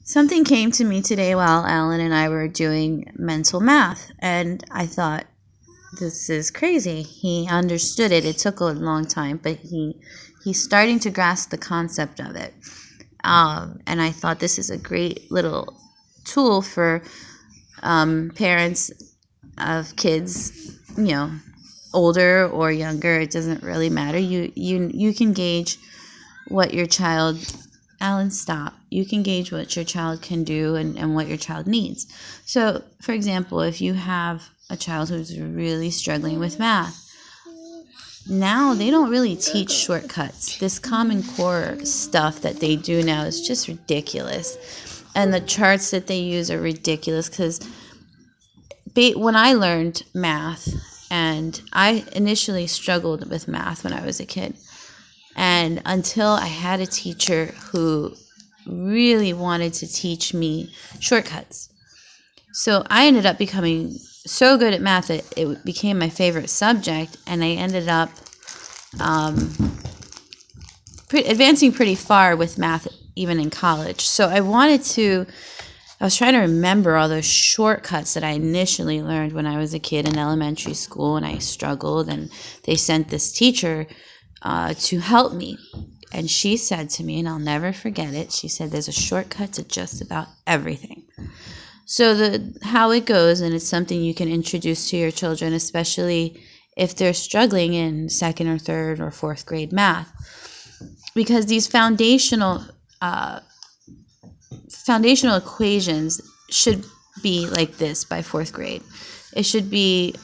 Something came to me today while Alan and I were doing mental math, and I thought, this is crazy. He understood it. It took a long time, but he's starting to grasp the concept of it. And I thought this is a great little tool for parents of kids, older or younger. It doesn't really matter. You can gauge what your child. Alan, stop. You can gauge what your child can do and what your child needs. So, for example, if you have a child who's really struggling with math, now they don't really teach shortcuts. This Common Core stuff that they do now is just ridiculous. And the charts that they use are ridiculous because when I learned math, and I initially struggled with math when I was a kid, and until I had a teacher who really wanted to teach me shortcuts. So I ended up becoming so good at math that it became my favorite subject, and I ended up advancing pretty far with math even in college. So I was trying to remember all those shortcuts that I initially learned when I was a kid in elementary school, and I struggled, and they sent this teacher to help me. And she said to me, and I'll never forget it, she said, there's a shortcut to just about everything. So how it goes, and it's something you can introduce to your children, especially if they're struggling in second or third or fourth grade math, because these foundational equations should be like this by fourth grade. It should be,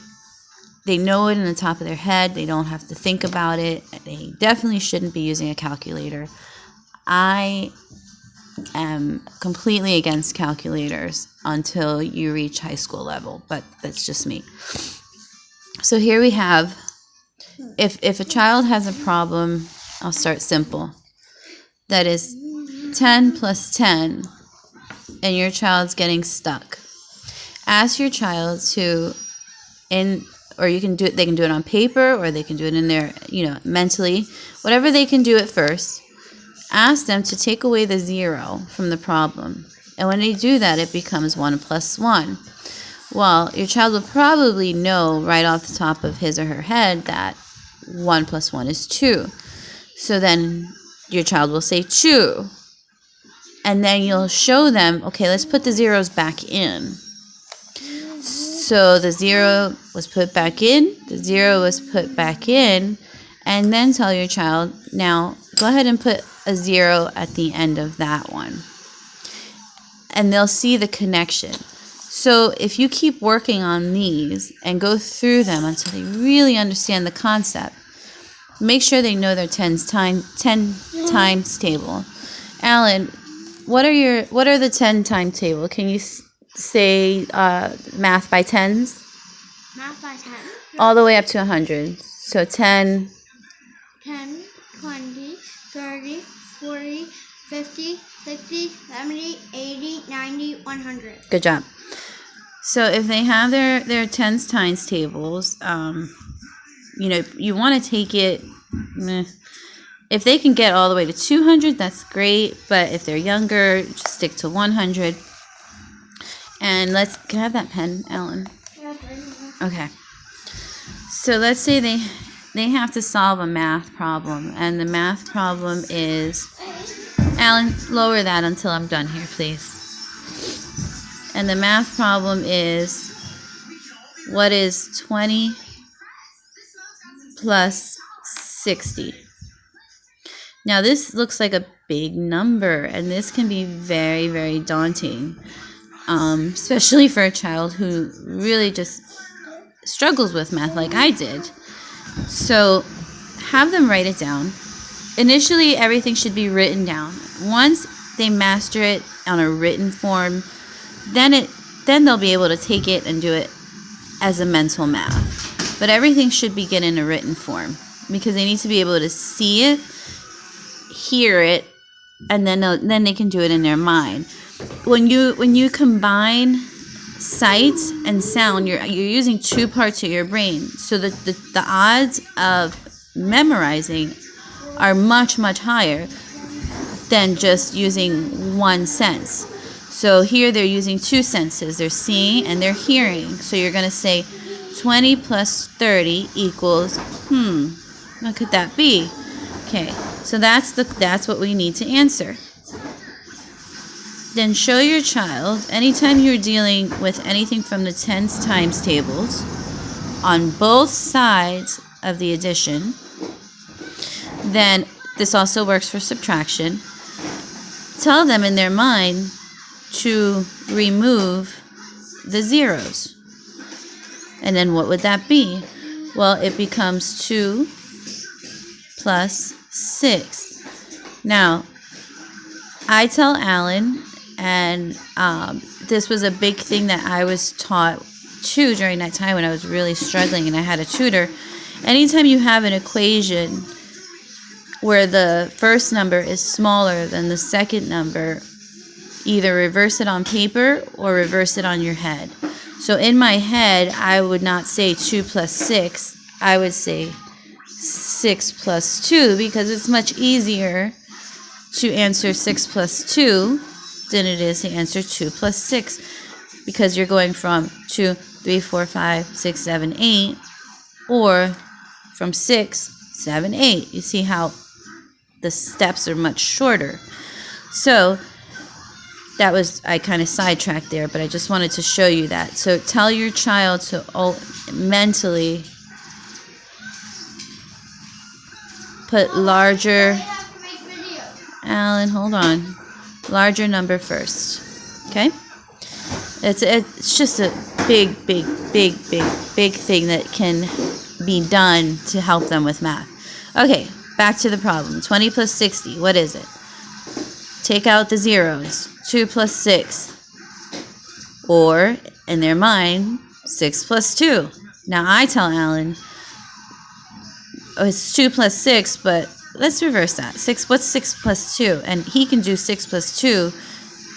they know it in the top of their head. They don't have to think about it. They definitely shouldn't be using a calculator. I am completely against calculators until you reach high school level, but that's just me. So here we have, if a child has a problem, I'll start simple. That is 10 plus 10, and your child's getting stuck. Ask your child or you can do it, they can do it on paper, or they can do it in their, mentally, whatever they can do at first. Ask them to take away the 0 from the problem. And when they do that, it becomes 1 plus 1. Well, your child will probably know right off the top of his or her head that 1 plus 1 is 2. So then your child will say 2. And then you'll show them, okay, let's put the zeros back in. So the 0 was put back in, the 0 was put back in, and then tell your child, now go ahead and put a 0 at the end of that one. And they'll see the connection. So if you keep working on these and go through them until they really understand the concept, make sure they know their 10 times table. Alan, what are the 10 time table? Can you say math by tens? Math by 10. All the way up to 100. So 10, 20, 30, 40, 50, 60, 70, 80, 90, 100. Good job. So if they have their tens times tables, you want to take it, if they can get all the way to 200, that's great. But if they're younger, just stick to 100. And can I have that pen, Alan? Okay. So let's say they have to solve a math problem, and the math problem is, Alan, lower that until I'm done here, please. And the math problem is, what is 20 plus 60? Now this looks like a big number, and this can be very, very daunting. Especially for a child who really just struggles with math like I did. So have them write it down. Initially, everything should be written down. Once they master it on a written form, then they'll be able to take it and do it as a mental math. But everything should begin in a written form because they need to be able to see it, hear it, and then they can do it in their mind. When you combine sight and sound, you're using 2 parts of your brain. So the odds of memorizing are much, much higher than just using one sense. So here they're using two senses. They're seeing and they're hearing. So you're going to say 20 plus 30 equals, what could that be? Okay, so that's what we need to answer. Then show your child, anytime you're dealing with anything from the tens times tables, on both sides of the addition, then this also works for subtraction. Tell them in their mind to remove the zeros. And then what would that be? Well, it becomes 2 plus 6. Now, I tell Alan, and this was a big thing that I was taught too during that time when I was really struggling and I had a tutor. Anytime you have an equation where the first number is smaller than the second number, either reverse it on paper or reverse it on your head. So in my head, I would not say 2 plus 6. I would say 6 plus 2 because it's much easier to answer 6 plus 2 than it is to answer 2 plus 6 because you're going from 2, 3, 4, 5, 6, 7, 8 or from 6, 7, 8. You see how the steps are much shorter. So that was, I kind of sidetracked there, but I just wanted to show you that. So tell your child to mentally put larger, Alan, hold on, larger number first, okay? It's just a big thing that can be done to help them with math. Okay, back to the problem. 20 plus 60, what is it? Take out the zeros. 2 plus 6. Or, in their mind, 6 plus 2. Now I tell Alan, it's 2 plus 6, but let's reverse that. What's 6 plus 2? And he can do 6 plus 2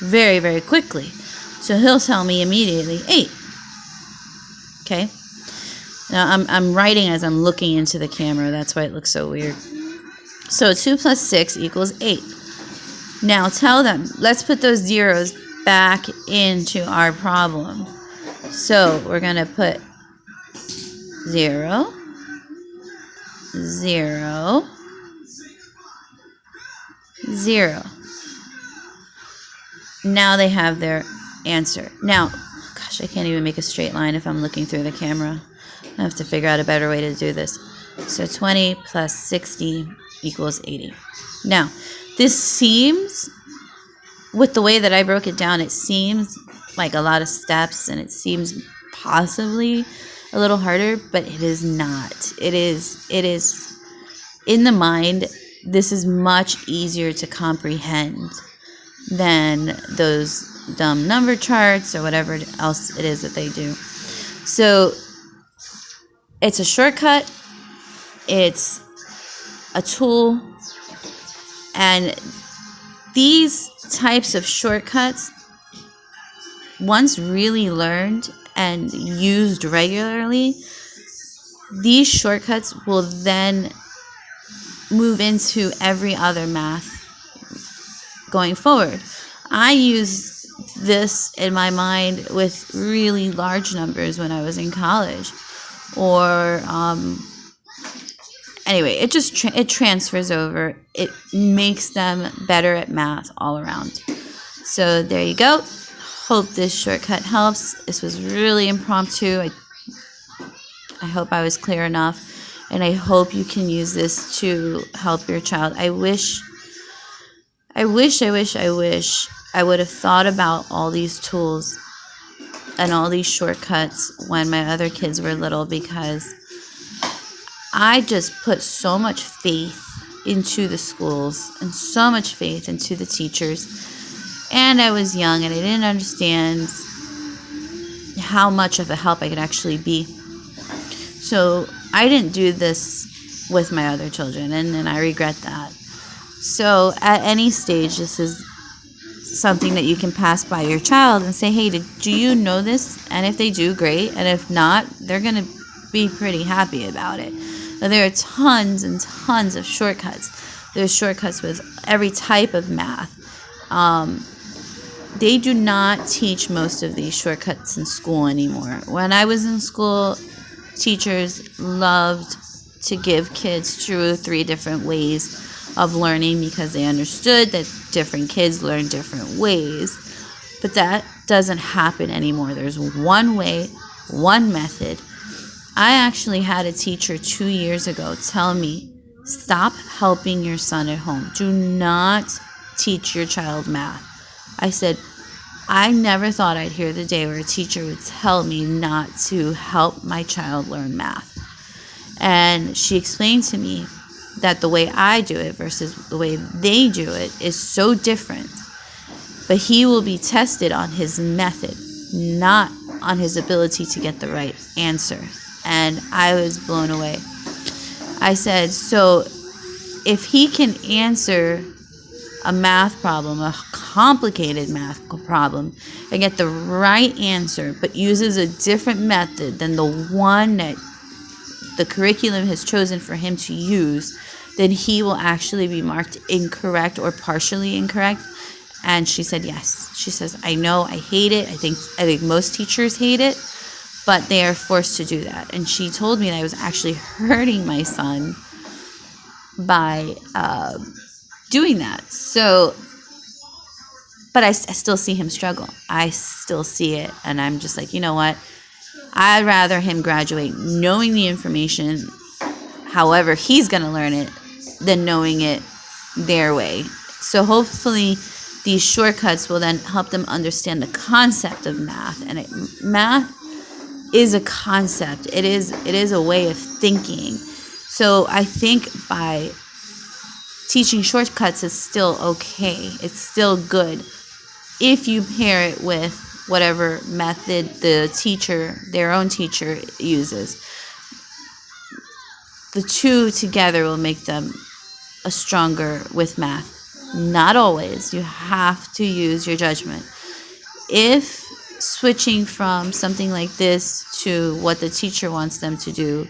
very, very quickly. So he'll tell me immediately, 8. Okay? Now I'm writing as I'm looking into the camera. That's why it looks so weird. So 2 plus 6 equals 8. Now tell them, let's put those zeros back into our problem. So we're going to put 0, 0, 0. Now they have their answer. Now, gosh, I can't even make a straight line if I'm looking through the camera. I have to figure out a better way to do this. So 20 plus 60 equals 80. Now, this seems, with the way that I broke it down, it seems like a lot of steps and it seems possibly a little harder, but it is not. It is in the mind, this is much easier to comprehend than those dumb number charts or whatever else it is that they do. So it's a shortcut, it's a tool, and these types of shortcuts, once really learned and used regularly, these shortcuts will then move into every other math going forward. I use this in my mind with really large numbers when I was in college, or anyway, it transfers over. It makes them better at math all around. So there you go. Hope this shortcut helps. This was really impromptu. I hope I was clear enough, and I hope you can use this to help your child. I wish I would have thought about all these tools and all these shortcuts when my other kids were little, because I just put so much faith into the schools and so much faith into the teachers. And I was young and I didn't understand how much of a help I could actually be. So I didn't do this with my other children, and I regret that. So at any stage, this is something that you can pass by your child and say, hey, do you know this? And if they do, great. And if not, they're going to be pretty happy about it. But there are tons and tons of shortcuts. There's shortcuts with every type of math. they do not teach most of these shortcuts in school anymore. When I was in school, teachers loved to give kids 2 or 3 different ways of learning because they understood that different kids learn different ways. But that doesn't happen anymore. There's one way, one method. I actually had a teacher 2 years ago tell me, stop helping your son at home. Do not teach your child math. I said, I never thought I'd hear the day where a teacher would tell me not to help my child learn math. And she explained to me that the way I do it versus the way they do it is so different. But he will be tested on his method, not on his ability to get the right answer. And I was blown away. I said, so if he can answer a math problem, a complicated math problem, and get the right answer, but uses a different method than the one that the curriculum has chosen for him to use, then he will actually be marked incorrect or partially incorrect. And she said, yes. She says, I know, I hate it. I think most teachers hate it, but they are forced to do that. And she told me that I was actually hurting my son by doing that. So, but I still see him struggle. I still see it. And I'm just like, you know what? I'd rather him graduate knowing the information, however he's going to learn it, than knowing it their way. So hopefully these shortcuts will then help them understand the concept of math. And math is a concept. It is a way of thinking. So I think by teaching shortcuts is still okay. It's still good if you pair it with whatever method their own teacher uses. The two together will make them a stronger with math. Not always. You have to use your judgment. If switching from something like this to what the teacher wants them to do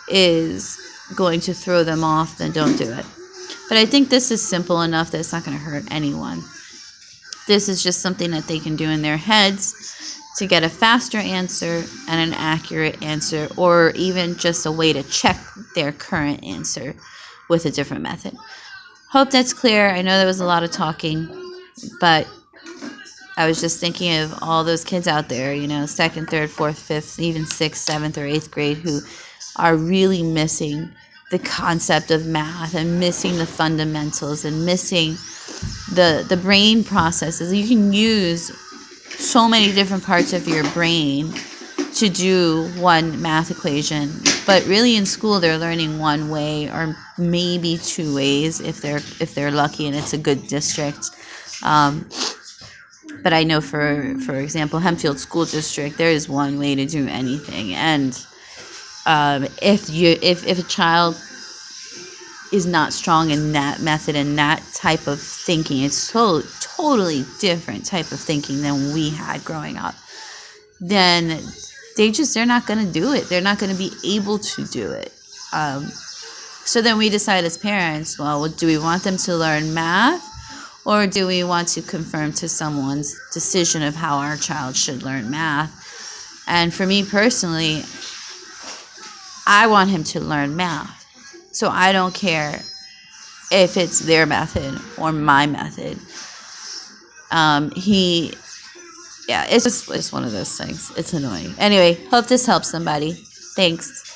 is going to throw them off, then don't do it. But I think this is simple enough that it's not going to hurt anyone. This is just something that they can do in their heads to get a faster answer and an accurate answer, or even just a way to check their current answer with a different method. Hope that's clear. I know there was a lot of talking, but I was just thinking of all those kids out there, 2nd, 3rd, 4th, 5th, even 6th, 7th, or 8th grade who are really missing the concept of math and missing the fundamentals and missing the brain processes. You can use so many different parts of your brain to do one math equation, but really in school they're learning one way or maybe 2 ways if they're lucky and it's a good district. But I know for example, Hempfield School District, there is one way to do anything. And if a child is not strong in that method and that type of thinking, it's totally different type of thinking than we had growing up, then they're not going to do it. They're not going to be able to do it. So then we decide as parents, well, do we want them to learn math, or do we want to conform to someone's decision of how our child should learn math? And for me personally, I want him to learn math. So I don't care if it's their method or my method. It's just one of those things. It's annoying. Anyway, hope this helps somebody. Thanks.